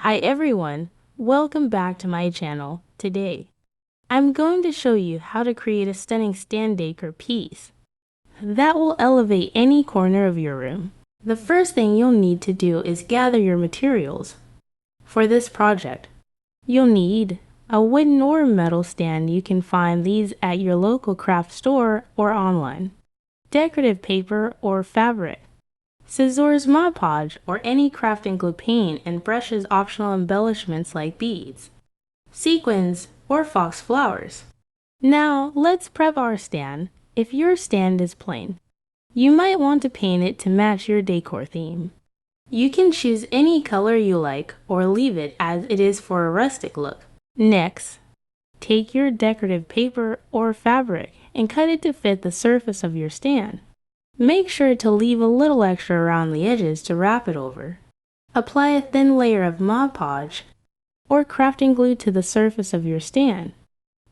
Hi everyone, welcome back to my channel. Today, I'm going to show you how to create a stunning stand decor piece that will elevate any corner of your room. The first thing you'll need to do is gather your materials. For this project, you'll need a wooden or metal stand. You can find these at your local craft store or online. Decorative paper or fabric. Scissors, Mod Podge, or any crafting glue paint and brushes, optional embellishments like beads, sequins, or fox flowers. Now let's prep our stand. If your stand is plain, you might want to paint it to match your decor theme. You can choose any color you like or leave it as it is for a rustic look. Next, take your decorative paper or fabric and cut it to fit the surface of your stand. Make sure to leave a little extra around the edges to wrap it over. Apply a thin layer of Mod Podge or crafting glue to the surface of your stand.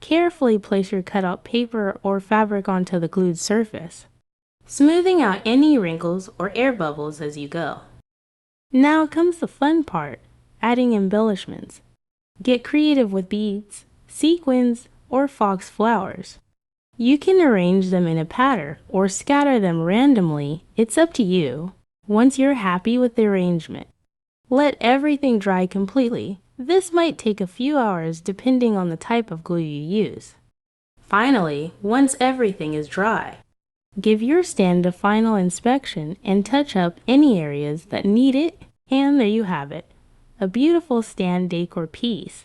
Carefully place your cutout paper or fabric onto the glued surface, smoothing out any wrinkles or air bubbles as you go. Now comes the fun part, adding embellishments. Get creative with beads, sequins, or fox flowers. You can arrange them in a pattern or scatter them randomly. It's up to you. Once you're happy with the arrangement, let everything dry completely. This might take a few hours depending on the type of glue you use. Finally, once everything is dry, give your stand a final inspection and touch up any areas that need it, and there you have it, a beautiful stand decor piece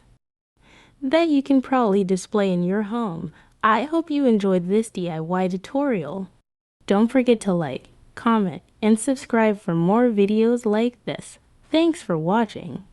that you can proudly display in your home. I hope you enjoyed this DIY tutorial. Don't forget to like, comment, and subscribe for more videos like this. Thanks for watching.